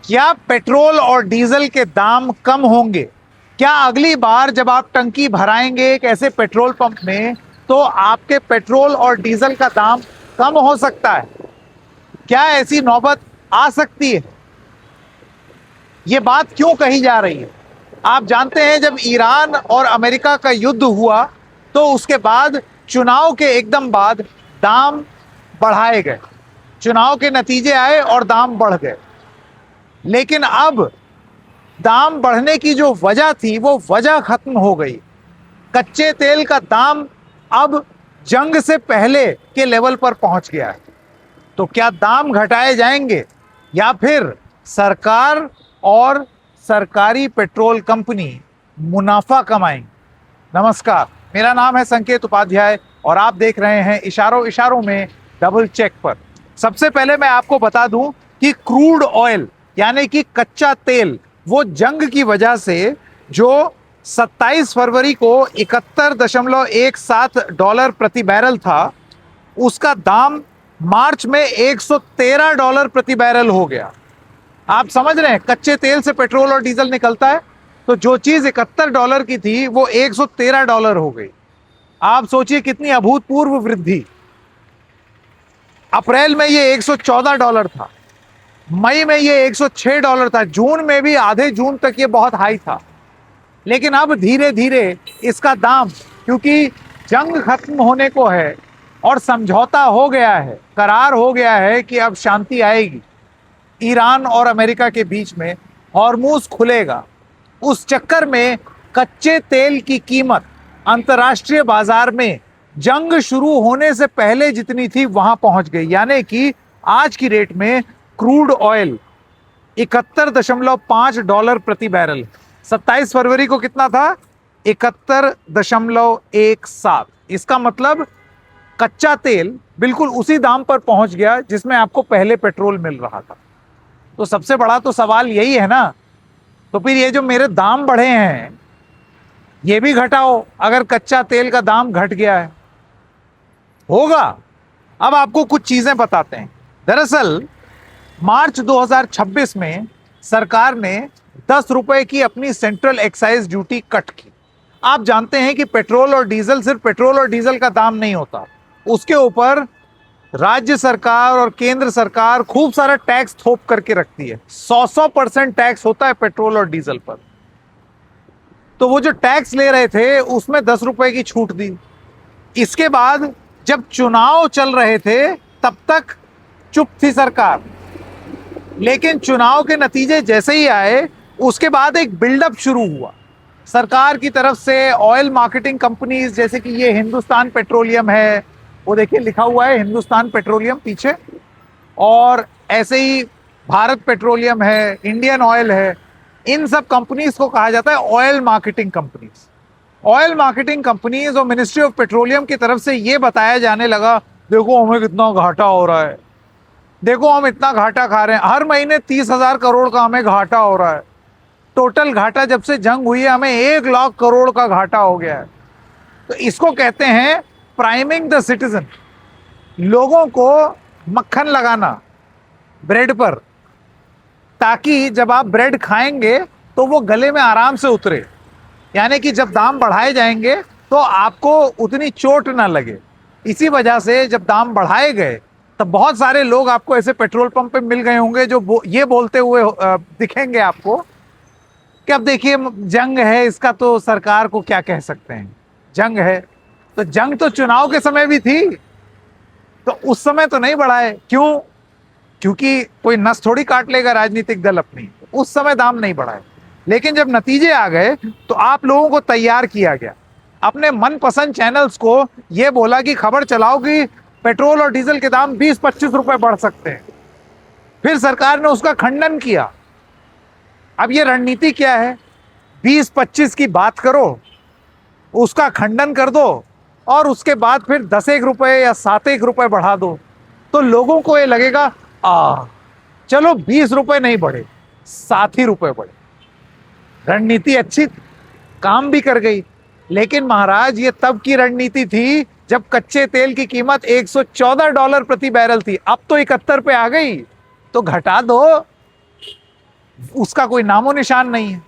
क्या पेट्रोल और डीजल के दाम कम होंगे? क्या अगली बार जब आप टंकी भराएंगे एक ऐसे पेट्रोल पंप में तो आपके पेट्रोल और डीजल का दाम कम हो सकता है? क्या ऐसी नौबत आ सकती है? ये बात क्यों कही जा रही है? आप जानते हैं जब ईरान और अमेरिका का युद्ध हुआ तो उसके बाद चुनाव के एकदम बाद दाम बढ़ाए गए। चुनाव के नतीजे आए और दाम बढ़ गए। लेकिन अब दाम बढ़ने की जो वजह थी वो वजह खत्म हो गई। कच्चे तेल का दाम अब जंग से पहले के लेवल पर पहुंच गया है। तो क्या दाम घटाए जाएंगे या फिर सरकार और सरकारी पेट्रोल कंपनी मुनाफा कमाएंगे? नमस्कार, मेरा नाम है संकेत उपाध्याय और आप देख रहे हैं इशारों इशारों में डबल चेक पर। सबसे पहले मैं आपको बता दूं कि क्रूड ऑयल यानी कि कच्चा तेल वो जंग की वजह से जो 27 फरवरी को $71.17 प्रति बैरल था, उसका दाम मार्च में $113 प्रति बैरल हो गया। आप समझ रहे हैं, कच्चे तेल से पेट्रोल और डीजल निकलता है तो जो चीज $71 की थी वो $113 हो गई। आप सोचिए कितनी अभूतपूर्व वृद्धि। अप्रैल में ये $114 था, मई में ये $106 था, जून में भी आधे जून तक ये बहुत हाई था। लेकिन अब धीरे धीरे इसका दाम, क्योंकि जंग खत्म होने को है और समझौता हो गया है, करार हो गया है कि अब शांति आएगी ईरान और अमेरिका के बीच में, हॉर्मूज खुलेगा, उस चक्कर में कच्चे तेल की कीमत अंतर्राष्ट्रीय बाजार में जंग शुरू होने से पहले जितनी थी वहां पहुंच गई। यानी कि आज की रेट में क्रूड ऑयल $71.5 प्रति बैरल। 27 फरवरी को कितना था? 71.17। इसका मतलब कच्चा तेल बिल्कुल उसी दाम पर पहुंच गया जिसमें आपको पहले पेट्रोल मिल रहा था। तो सबसे बड़ा तो सवाल यही है ना, तो फिर ये जो मेरे दाम बढ़े हैं ये भी घटाओ अगर कच्चा तेल का दाम घट गया है। होगा। अब आपको कुछ चीजें बताते हैं। दरअसल मार्च 2026 में सरकार ने 10 रुपए की अपनी सेंट्रल एक्साइज ड्यूटी कट की। आप जानते हैं कि पेट्रोल और डीजल, सिर्फ पेट्रोल और डीजल का दाम नहीं होता, उसके ऊपर राज्य सरकार और केंद्र सरकार खूब सारा टैक्स थोप करके रखती है। 100% टैक्स होता है पेट्रोल और डीजल पर। तो वो जो टैक्स ले रहे थे उसमें 10 रुपए की छूट दी। इसके बाद जब चुनाव चल रहे थे तब तक चुप थी सरकार, लेकिन चुनाव के नतीजे जैसे ही आए उसके बाद एक बिल्डअप शुरू हुआ सरकार की तरफ से। ऑयल मार्केटिंग कंपनीज जैसे कि ये हिंदुस्तान पेट्रोलियम है, वो देखिए लिखा हुआ है हिंदुस्तान पेट्रोलियम पीछे, और ऐसे ही भारत पेट्रोलियम है, इंडियन ऑयल है, इन सब कंपनीज को कहा जाता है oil marketing companies. Oil marketing companies और मिनिस्ट्री ऑफ पेट्रोलियम की तरफ से ये बताया जाने लगा, देखो हमें कितना घाटा हो रहा है, देखो हम इतना घाटा खा रहे हैं, हर महीने 30,000 करोड़ का हमें घाटा हो रहा है। टोटल घाटा जब से जंग हुई है हमें 1 लाख करोड़ का घाटा हो गया है। तो इसको कहते हैं प्राइमिंग द सिटीजन, लोगों को मक्खन लगाना ब्रेड पर, ताकि जब आप ब्रेड खाएंगे तो वो गले में आराम से उतरे। यानी कि जब दाम बढ़ाए जाएंगे तो आपको उतनी चोट ना लगे। इसी वजह से जब दाम बढ़ाए गए तब बहुत सारे लोग आपको ऐसे पेट्रोल पंप पे मिल गए होंगे जो ये बोलते हुए दिखेंगे आपको कि अब देखिए जंग है, इसका तो सरकार को क्या कह सकते हैं, जंग है। तो जंग तो चुनाव के समय भी थी, तो उस समय तो नहीं बढ़ाए। क्यों? क्योंकि कोई नस थोड़ी काट लेगा राजनीतिक दल अपनी, उस समय दाम नहीं बढ़ाए। लेकिन जब नतीजे आ गए तो आप लोगों को तैयार किया गया, अपने मनपसंद चैनल्स को ये बोला कि खबर चलाओ कि पेट्रोल और डीजल के दाम 20-25 रुपए बढ़ सकते हैं। फिर सरकार ने उसका खंडन किया। अब ये रणनीति क्या है? 20-25 की बात करो, उसका खंडन कर दो और उसके बाद फिर 10 रुपए या 7 रुपए बढ़ा दो, तो लोगों को ये लगेगा चलो 20 रुपए नहीं बढ़े, 7 ही रुपए बढ़े। रणनीति अच्छी काम भी कर गई, लेकिन महाराज ये तब की रणनीति थी जब कच्चे तेल की कीमत $114 प्रति बैरल थी। अब तो 71 पे आ गई, तो घटा दो। उसका कोई नामो निशान नहीं है।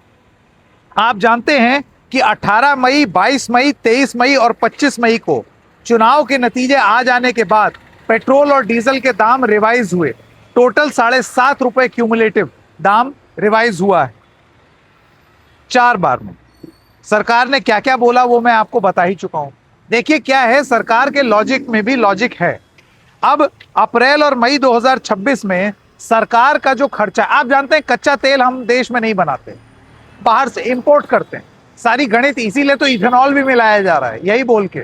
आप जानते हैं कि 18 मई, 22 मई, 23 मई और 25 मई को चुनाव के नतीजे आ जाने के बाद पेट्रोल और डीजल के दाम रिवाइज हुए। टोटल 7.5 रुपए क्यूमुलेटिव दाम रिवाइज हुआ है 4 बार में। सरकार ने क्या क्या बोला वो मैं आपको बता ही चुका हूं। देखिए क्या है, सरकार के लॉजिक में भी लॉजिक है। अब अप्रैल और मई 2026 में सरकार का जो खर्चा, आप जानते हैं कच्चा तेल हम देश में नहीं बनाते, बाहर से इंपोर्ट करते हैं। सारी गणित इसीलिए तो इथेनॉल भी मिलाया जा रहा है, यही बोल के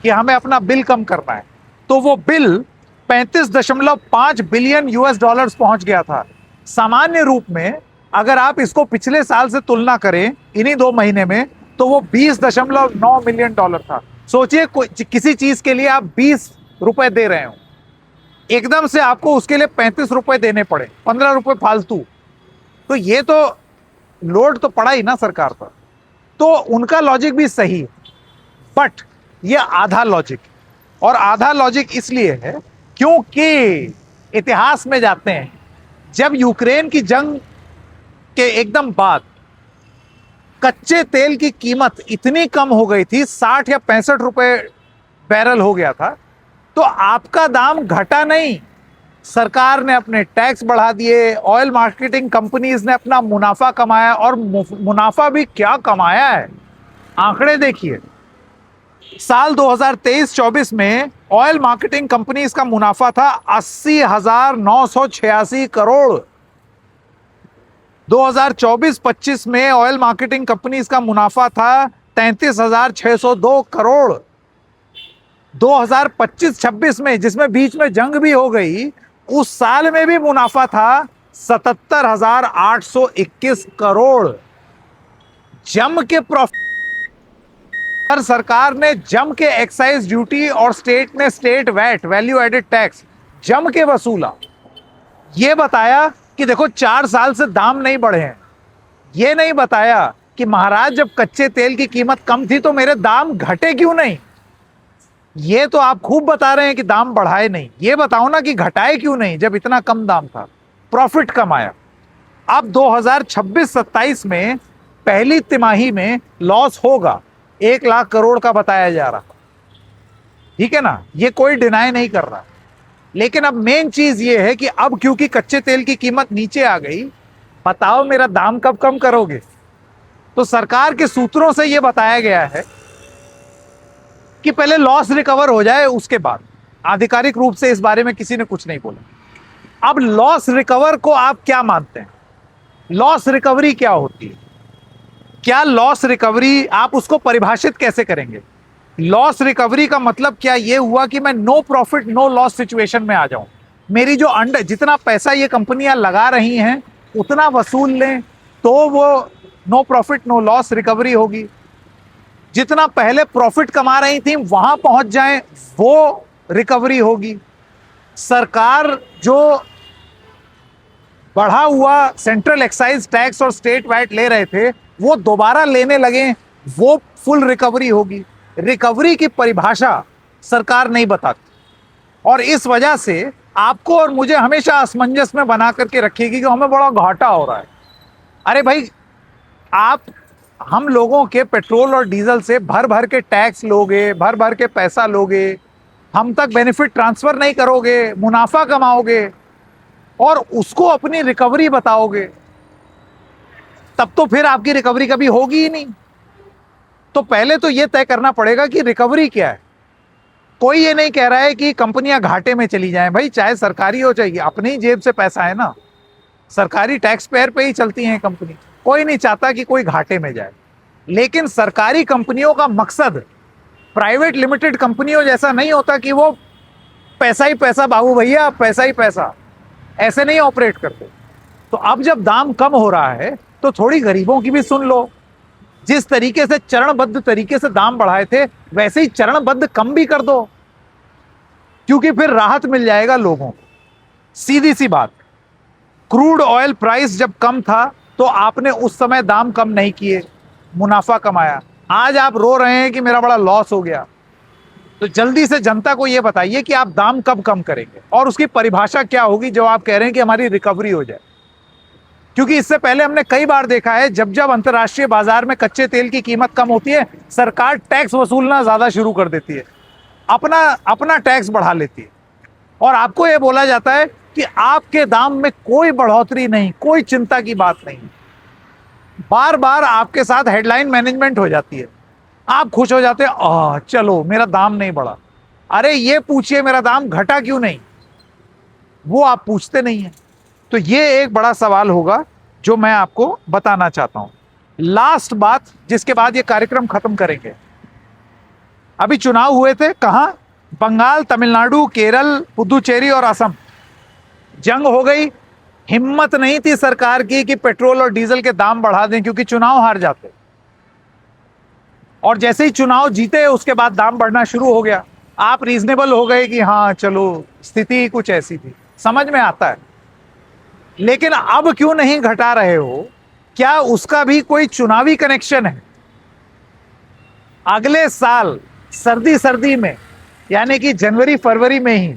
कि हमें अपना बिल कम करना है। तो वो बिल 35.5 बिलियन यूएस डॉलर्स पहुंच गया था। सामान्य रूप में अगर आप इसको पिछले साल से तुलना करें इन्हीं 2 महीने में, तो वो 20.9 मिलियन डॉलर था। सोचिए किसी चीज के लिए आप 20 रुपए दे रहे हो, एकदम से आपको उसके लिए 35 रुपए देने पड़े, 15 रुपए फालतू। तो ये तो लोड तो पड़ा ही ना सरकार पर। तो उनका लॉजिक भी सही है, बट ये आधा लॉजिक, और आधा लॉजिक इसलिए है क्योंकि इतिहास में जाते हैं, जब यूक्रेन की जंग के एकदम बाद कच्चे तेल की कीमत इतनी कम हो गई थी, 60 या 65 रुपए बैरल हो गया था, तो आपका दाम घटा नहीं, सरकार ने अपने टैक्स बढ़ा दिए, ऑयल मार्केटिंग कंपनीज ने अपना मुनाफा कमाया, और मुनाफा भी क्या कमाया है, आंकड़े देखिए। साल 2023-24 में ऑयल मार्केटिंग कंपनीज का मुनाफा था 80,986 करोड़। 2024-25 में ऑयल मार्केटिंग कंपनीज का मुनाफा था 33,602 करोड़। 2025-26 में, जिसमें बीच में जंग भी हो गई, उस साल में भी मुनाफा था 77,821 करोड़। जम के प्रॉफिट पर सरकार ने जम के एक्साइज ड्यूटी और स्टेट ने state VAT, value added tax, जम के वसूला। यह बताया कि देखो 4 साल से दाम नहीं बढ़े हैं। यह नहीं बताया कि महाराज जब कच्चे तेल की कीमत कम थी तो मेरे दाम घटे क्यों नहीं। ये तो आप खूब बता रहे हैं कि दाम बढ़ाए नहीं, ये बताओ ना कि घटाए क्यों नहीं जब इतना कम दाम था, प्रॉफिट कमाया। अब 2026-27 में पहली तिमाही में लॉस होगा, 1 लाख करोड़ का बताया जा रहा, ठीक है ना, ये कोई डिनाई नहीं कर रहा। लेकिन अब मेन चीज ये है कि अब क्योंकि कच्चे तेल की कीमत नीचे आ गई, बताओ मेरा दाम कब कम करोगे। तो सरकार के सूत्रों से यह बताया गया है कि पहले लॉस रिकवर हो जाए, उसके बाद। आधिकारिक रूप से इस बारे में किसी ने कुछ नहीं बोला। अब लॉस रिकवर को आप क्या मानते हैं, लॉस रिकवरी क्या होती है, क्या लॉस रिकवरी आप उसको परिभाषित कैसे करेंगे। लॉस रिकवरी का मतलब क्या ये हुआ कि मैं no profit no loss situation में आ जाऊं, मेरी जो जितना पैसा ये कंपनियां लगा रही हैं उतना वसूल लें, तो वो no profit no loss recovery होगी। जितना पहले प्रॉफिट कमा रही थी वहां पहुंच जाएं, वो रिकवरी होगी। सरकार जो बढ़ा हुआ सेंट्रल एक्साइज टैक्स और स्टेट वैट ले रहे थे वो दोबारा लेने लगे, वो फुल रिकवरी होगी। रिकवरी की परिभाषा सरकार नहीं बताती, और इस वजह से आपको और मुझे हमेशा असमंजस में बना करके रखेगी कि हमें बड़ा घाटा हो रहा है। अरे भाई, आप हम लोगों के पेट्रोल और डीजल से भर भर के टैक्स लोगे, भर भर के पैसा लोगे, हम तक बेनिफिट ट्रांसफर नहीं करोगे, मुनाफा कमाओगे और उसको अपनी रिकवरी बताओगे, तब तो फिर आपकी रिकवरी कभी होगी ही नहीं। तो पहले तो यह तय करना पड़ेगा कि रिकवरी क्या है। कोई ये नहीं कह रहा है कि कंपनियां घाटे में चली जाएं, भाई चाहे सरकारी हो चाहे अपनी जेब से पैसा है ना, सरकारी टैक्स पेयर पे ही चलती हैं कंपनी, कोई नहीं चाहता कि कोई घाटे में जाए। लेकिन सरकारी कंपनियों का मकसद प्राइवेट लिमिटेड कंपनियों जैसा नहीं होता कि वो पैसा ही पैसा, बाबू भैया पैसा ही पैसा, ऐसे नहीं ऑपरेट करते। तो अब जब दाम कम हो रहा है तो थोड़ी गरीबों की भी सुन लो। जिस तरीके से चरणबद्ध तरीके से दाम बढ़ाए थे वैसे ही चरणबद्ध कम भी कर दो, क्योंकि फिर राहत मिल जाएगा लोगों को। सीधी सी बात, क्रूड ऑयल प्राइस जब कम था तो आपने उस समय दाम कम नहीं किए, मुनाफा कमाया। आज आप रो रहे हैं कि मेरा बड़ा लॉस हो गया। तो जल्दी से जनता को यह बताइए कि आप दाम कब कम करेंगे और उसकी परिभाषा क्या होगी जो आप कह रहे हैं कि हमारी रिकवरी हो जाए। क्योंकि इससे पहले हमने कई बार देखा है, जब जब अंतर्राष्ट्रीय बाजार में कच्चे तेल की कीमत कम होती है, सरकार टैक्स वसूलना ज्यादा शुरू कर देती है, अपना अपना टैक्स बढ़ा लेती है, और आपको यह बोला जाता है कि आपके दाम में कोई बढ़ोतरी नहीं, कोई चिंता की बात नहीं। बार बार आपके साथ हेडलाइन मैनेजमेंट हो जाती है, आप खुश हो जाते हैं, चलो मेरा दाम नहीं बढ़ा। अरे ये पूछिए मेरा दाम घटा क्यों नहीं, वो आप पूछते नहीं है। तो ये एक बड़ा सवाल होगा जो मैं आपको बताना चाहता हूं। लास्ट बात, जिसके बाद ये कार्यक्रम खत्म करेंगे। अभी चुनाव हुए थे कहां? बंगाल, तमिलनाडु, केरल, पुदुचेरी और असम। जंग हो गई। हिम्मत नहीं थी सरकार की कि पेट्रोल और डीजल के दाम बढ़ा दें, क्योंकि चुनाव हार जाते। और जैसे ही चुनाव जीते उसके बाद दाम बढ़ना शुरू हो गया। आप रीजनेबल हो गए कि हाँ चलो स्थिति कुछ ऐसी थी, समझ में आता है। लेकिन अब क्यों नहीं घटा रहे हो? क्या उसका भी कोई चुनावी कनेक्शन है? अगले साल सर्दी में, यानी कि जनवरी फरवरी में ही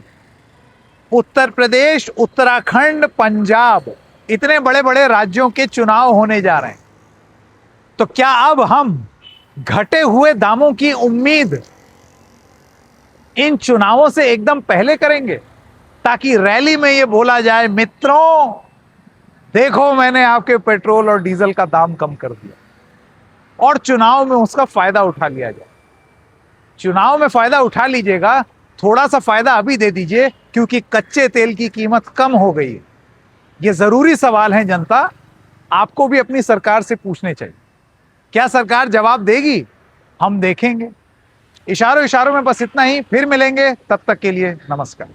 उत्तर प्रदेश, उत्तराखंड, पंजाब, इतने बड़े बड़े राज्यों के चुनाव होने जा रहे हैं। तो क्या अब हम घटे हुए दामों की उम्मीद इन चुनावों से एकदम पहले करेंगे, ताकि रैली में यह बोला जाए, मित्रों देखो मैंने आपके पेट्रोल और डीजल का दाम कम कर दिया, और चुनाव में उसका फायदा उठा लिया जाए? चुनाव में फायदा उठा लीजिएगा, थोड़ा सा फायदा अभी दे दीजिए, क्योंकि कच्चे तेल की कीमत कम हो गई है। ये जरूरी सवाल है जनता, आपको भी अपनी सरकार से पूछने चाहिए। क्या सरकार जवाब देगी? हम देखेंगे। इशारों इशारों में बस इतना ही, फिर मिलेंगे, तब तक के लिए नमस्कार।